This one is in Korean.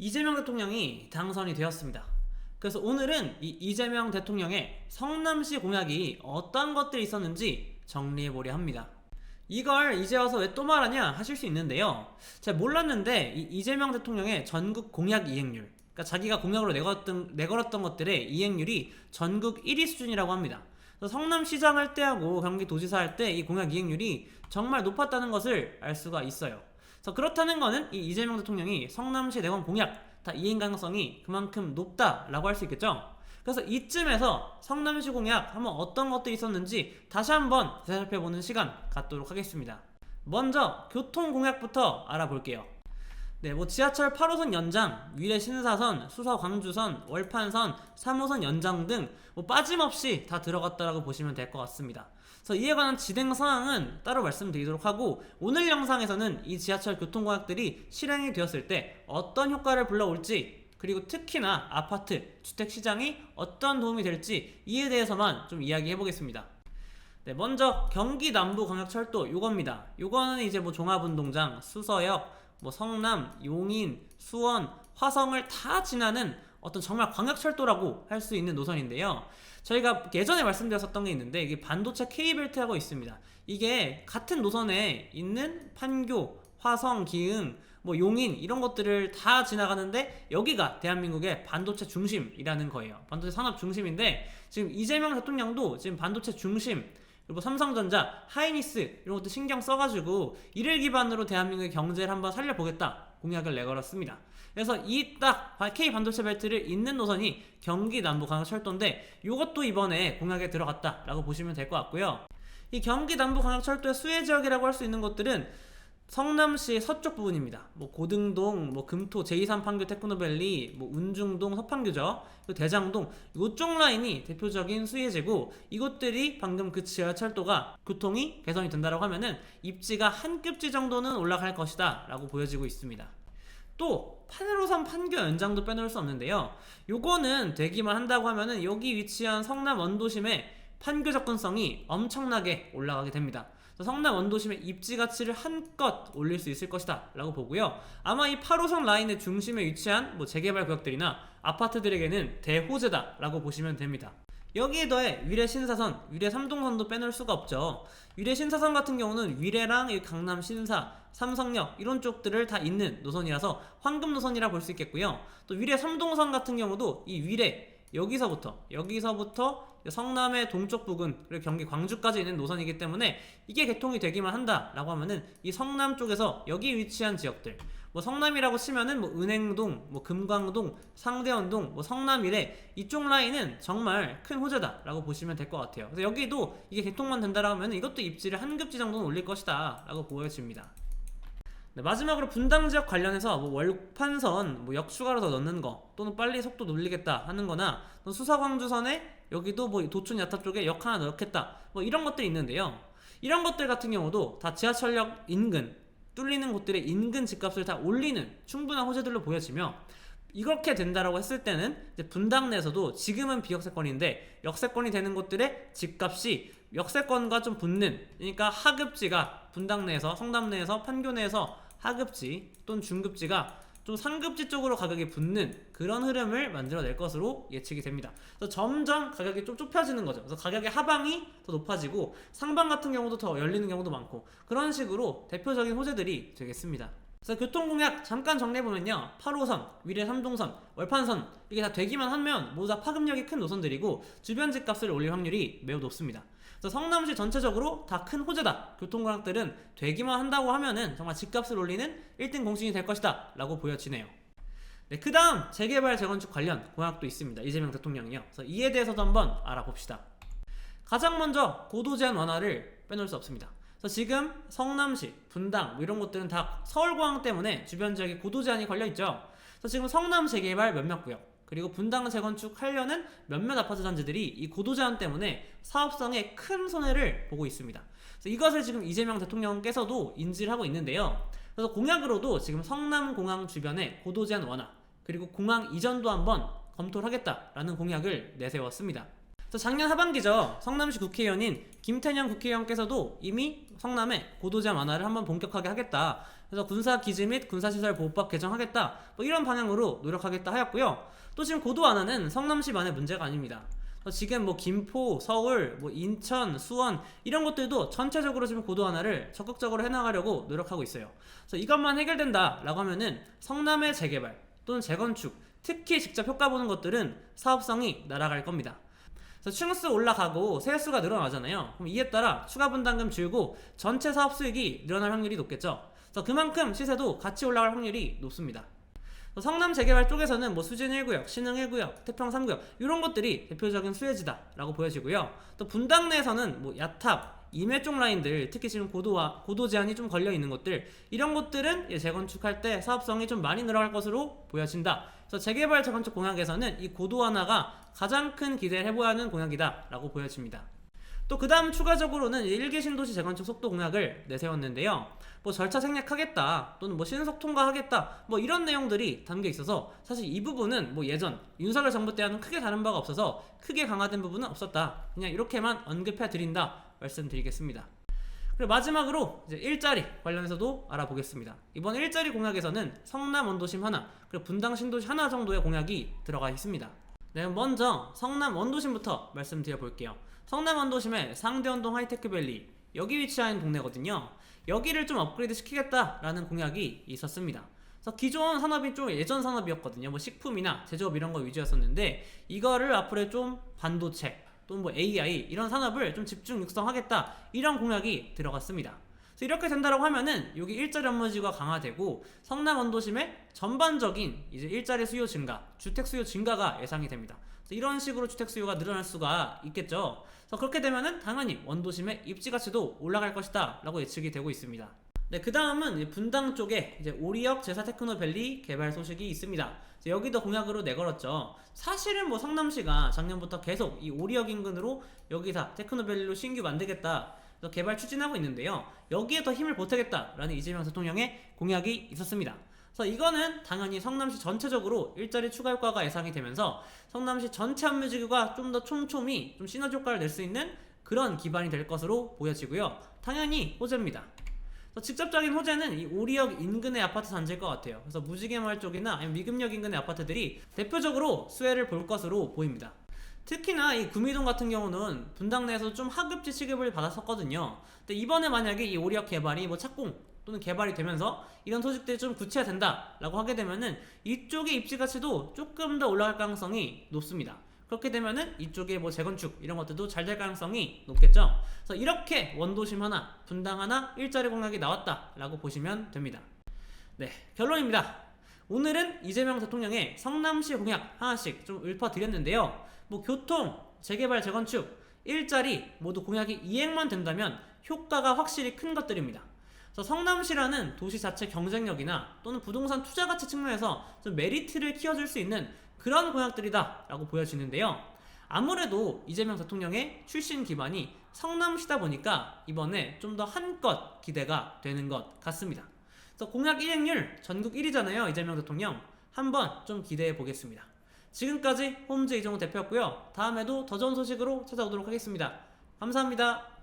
이재명 대통령이 당선이 되었습니다. 그래서 오늘은 이 이재명 대통령의 성남시 공약이 어떤 것들이 있었는지 정리해보려 합니다. 이걸 이제 와서 왜 또 말하냐 하실 수 있는데요. 제가 몰랐는데 이 이재명 대통령의 전국 공약 이행률, 그러니까 자기가 공약으로 내걸었던 것들의 이행률이 전국 1위 수준이라고 합니다. 그래서 성남시장 할 때하고 경기도지사 할 때 이 공약 이행률이 정말 높았다는 것을 알 수가 있어요. 그래서 그렇다는 거는 이 이재명 대통령이 성남시 내건 공약 다 이행 가능성이 그만큼 높다라고 할 수 있겠죠. 그래서 이쯤에서 성남시 공약 한번 어떤 것들이 있었는지 다시 한번 되살펴보는 시간 갖도록 하겠습니다. 먼저 교통 공약부터 알아볼게요. 네, 지하철 8호선 연장, 위례 신사선, 수서 광주선, 월판선, 3호선 연장 등 빠짐없이 다 들어갔다라고 보시면 될 것 같습니다. 그래서 이에 관한 진행 상황은 따로 말씀드리도록 하고, 오늘 영상에서는 이 지하철 교통공약들이 실행이 되었을 때 어떤 효과를 불러올지, 그리고 특히나 아파트, 주택 시장이 어떤 도움이 될지 이에 대해서만 좀 이야기해 보겠습니다. 네, 먼저 경기 남부 광역철도 요겁니다. 요거는 이제 종합운동장, 수서역, 성남, 용인, 수원, 화성을 다 지나는 어떤 정말 광역철도라고 할 수 있는 노선인데요. 저희가 예전에 말씀드렸었던 게 있는데, 이게 반도체 K벨트라고 있습니다. 이게 같은 노선에 있는 판교, 화성, 기흥, 용인 이런 것들을 다 지나가는데, 여기가 대한민국의 반도체 중심이라는 거예요. 반도체 산업 중심인데, 지금 이재명 대통령도 지금 반도체 중심, 그리고 삼성전자, 하이닉스 이런 것도 신경 써가지고 이를 기반으로 대한민국의 경제를 한번 살려보겠다 공약을 내걸었습니다. 그래서 이 딱 K 반도체 벨트를 잇는 노선이 경기 남부 광역철도인데, 이것도 이번에 공약에 들어갔다라고 보시면 될 것 같고요. 이 경기 남부 광역철도의 수혜 지역이라고 할 수 있는 것들은 성남시 서쪽 부분입니다. 고등동, 금토, 제23 판교 테크노밸리, 운중동, 서판교죠. 그리고 대장동, 이쪽 라인이 대표적인 수혜지고, 이곳들이 방금 그 지하철도가 교통이 개선이 된다고 하면은 입지가 한 급지 정도는 올라갈 것이다 라고 보여지고 있습니다. 또 8호선 판교 연장도 빼놓을 수 없는데요. 요거는 되기만 한다고 하면은 여기 위치한 성남 원도심의 판교 접근성이 엄청나게 올라가게 됩니다. 성남 원도심의 입지 가치를 한껏 올릴 수 있을 것이다 라고 보고요. 아마 이 8호선 라인의 중심에 위치한 재개발 구역들이나 아파트들에게는 대호재다 라고 보시면 됩니다. 여기에 더해 위례 신사선, 위례 삼동선도 빼놓을 수가 없죠. 위례 신사선 같은 경우는 위례랑 강남 신사, 삼성역 이런 쪽들을 다 잇는 노선이라서 황금 노선이라 볼 수 있겠고요. 또 위례 삼동선 같은 경우도 이 위례 여기서부터 성남의 동쪽 부근, 그리고 경기 광주까지 있는 노선이기 때문에 이게 개통이 되기만 한다라고 하면은 이 성남 쪽에서 여기 위치한 지역들, 성남이라고 치면은 은행동, 금광동, 상대원동, 성남이래 이쪽 라인은 정말 큰 호재다라고 보시면 될 것 같아요. 그래서 여기도 이게 개통만 된다라고 하면은 이것도 입지를 한 급지 정도는 올릴 것이다라고 보여집니다. 네, 마지막으로 분당 지역 관련해서 월판선 역 추가로 더 넣는 거, 또는 빨리 속도 늘리겠다 하는 거나, 수서광주선에 여기도 도촌 야탑 쪽에 역 하나 넣겠다 이런 것들이 있는데요. 이런 것들 같은 경우도 다 지하철역 인근, 뚫리는 곳들의 인근 집값을 다 올리는 충분한 호재들로 보여지며, 이렇게 된다라고 했을 때는 이제 분당 내에서도 지금은 비역세권인데 역세권이 되는 곳들의 집값이 역세권과 좀 붙는, 그러니까 하급지가 분당 내에서, 성남 내에서, 판교 내에서 하급지 또는 중급지가 좀 상급지 쪽으로 가격이 붙는 그런 흐름을 만들어낼 것으로 예측이 됩니다. 그래서 점점 가격이 좀 좁혀지는 거죠. 그래서 가격의 하방이 더 높아지고 상방 같은 경우도 더 열리는 경우도 많고, 그런 식으로 대표적인 호재들이 되겠습니다. 그래서 교통공약 잠깐 정리해보면요, 8호선, 위례 삼동선, 월판선 이게 다 되기만 하면 모두 다 파급력이 큰 노선들이고 주변 집값을 올릴 확률이 매우 높습니다. 그래서 성남시 전체적으로 다 큰 호재다, 교통공약들은 되기만 한다고 하면은 정말 집값을 올리는 1등 공신이 될 것이다 라고 보여지네요. 네, 그 다음 재개발 재건축 관련 공약도 있습니다. 이재명 대통령이요. 그래서 이에 대해서도 한번 알아봅시다. 가장 먼저 고도제한 완화를 빼놓을 수 없습니다. 그래서 지금 성남시, 분당 이런 곳들은 다 서울공항 때문에 주변 지역에 고도제한이 걸려있죠. 그래서 지금 성남 재개발 몇몇 구역, 그리고 분당 재건축하려는 몇몇 아파트 단지들이 이 고도제한 때문에 사업성에 큰 손해를 보고 있습니다. 그래서 이것을 지금 이재명 대통령께서도 인지를 하고 있는데요. 그래서 공약으로도 지금 성남공항 주변에 고도제한 완화, 그리고 공항 이전도 한번 검토를 하겠다라는 공약을 내세웠습니다. 작년 하반기죠. 성남시 국회의원인 김태년 국회의원께서도 이미 성남에 고도제한 완화를 한번 본격하게 하겠다. 그래서 군사기지 및 군사시설보호법 개정하겠다. 뭐 이런 방향으로 노력하겠다 하였고요. 또 지금 고도 완화는 성남시만의 문제가 아닙니다. 지금 뭐 김포, 서울, 뭐 인천, 수원 이런 것들도 전체적으로 지금 고도 완화를 적극적으로 해나가려고 노력하고 있어요. 그래서 이것만 해결된다라고 하면은 성남의 재개발 또는 재건축, 특히 직접 효과 보는 것들은 사업성이 날아갈 겁니다. 그래서 층수 올라가고 세수가 늘어나잖아요. 그럼 이에 따라 추가 분담금 줄고 전체 사업 수익이 늘어날 확률이 높겠죠. 그래서 그만큼 시세도 같이 올라갈 확률이 높습니다. 성남 재개발 쪽에서는 뭐 수진 1구역, 신흥 1구역, 태평 3구역 이런 것들이 대표적인 수혜지다라고 보여지고요. 또 분당 내에서는 뭐 야탑, 임해 쪽 라인들, 특히 지금 고도 제한이 좀 걸려 있는 것들 이런 것들은 재건축할 때 사업성이 좀 많이 늘어날 것으로 보여진다. 그래서 재개발 재건축 공약에서는 이 고도 완화가 가장 큰 기대를 해보야 하는 공약이다라고 보여집니다. 또 그 다음 추가적으로는 1기 신도시 재건축 속도 공약을 내세웠는데요. 뭐 절차 생략하겠다 또는 뭐 신속 통과하겠다 뭐 이런 내용들이 담겨 있어서 사실 이 부분은 뭐 예전 윤석열 정부 때와는 크게 다른 바가 없어서 크게 강화된 부분은 없었다. 그냥 이렇게만 언급해 드린다 말씀드리겠습니다. 그리고 마지막으로 이제 일자리 관련해서도 알아보겠습니다. 이번 일자리 공약에서는 성남 원도심 하나 그리고 분당 신도시 하나 정도의 공약이 들어가 있습니다. 네, 먼저 성남 원도심부터 말씀드려 볼게요. 성남 원도심의 상대원동 하이테크밸리 여기 위치한 동네거든요. 여기를 좀 업그레이드 시키겠다라는 공약이 있었습니다. 그래서 기존 산업이 좀 예전 산업이었거든요. 뭐 식품이나 제조업 이런 거 위주였었는데 이거를 앞으로 좀 반도체 또는 뭐 AI 이런 산업을 좀 집중 육성하겠다 이런 공약이 들어갔습니다. 그래서 이렇게 된다라고 하면은 여기 일자리 업무지구가 강화되고 성남 원도심의 전반적인 이제 일자리 수요 증가, 주택 수요 증가가 예상이 됩니다. 그래서 이런 식으로 주택 수요가 늘어날 수가 있겠죠. 그래서 그렇게 되면은 당연히 원도심의 입지 가치도 올라갈 것이다라고 예측이 되고 있습니다. 네, 그 다음은 분당 쪽에 이제 오리역 제사테크노밸리 개발 소식이 있습니다. 여기도 공약으로 내걸었죠. 사실은 뭐 성남시가 작년부터 계속 이 오리역 인근으로 여기다 테크노밸리로 신규 만들겠다 개발 추진하고 있는데요. 여기에 더 힘을 보태겠다라는 이재명 대통령의 공약이 있었습니다. 그래서 이거는 당연히 성남시 전체적으로 일자리 추가 효과가 예상이 되면서 성남시 전체 업무지구가 좀 더 촘촘히 좀 시너지 효과를 낼 수 있는 그런 기반이 될 것으로 보여지고요. 당연히 호재입니다. 직접적인 호재는 이 오리역 인근의 아파트 단지일 것 같아요. 그래서 무지개마을 쪽이나 아니면 미금역 인근의 아파트들이 대표적으로 수혜를 볼 것으로 보입니다. 특히나 이 구미동 같은 경우는 분당 내에서 좀 하급지 취급을 받았었거든요. 근데 이번에 만약에 이 오리역 개발이 뭐 착공 또는 개발이 되면서 이런 소식들이 좀 구체화된다 라고 하게 되면은 이쪽의 입지 가치도 조금 더 올라갈 가능성이 높습니다. 그렇게 되면은 이쪽에 뭐 재건축 이런 것들도 잘 될 가능성이 높겠죠. 그래서 이렇게 원도심 하나, 분당 하나, 일자리 공약이 나왔다라고 보시면 됩니다. 네, 결론입니다. 오늘은 이재명 대통령의 성남시 공약 하나씩 좀 읊어드렸는데요. 뭐 교통, 재개발, 재건축, 일자리 모두 공약이 이행만 된다면 효과가 확실히 큰 것들입니다. 그래서 성남시라는 도시 자체 경쟁력이나 또는 부동산 투자 가치 측면에서 좀 메리트를 키워줄 수 있는 그런 공약들이다 라고 보여지는데요. 아무래도 이재명 대통령의 출신 기반이 성남시다 보니까 이번에 좀 더 한껏 기대가 되는 것 같습니다. 그래서 공약 이행률 전국 1위잖아요. 이재명 대통령. 한번 좀 기대해 보겠습니다. 지금까지 홈즈 이정우 대표였고요. 다음에도 더 좋은 소식으로 찾아오도록 하겠습니다. 감사합니다.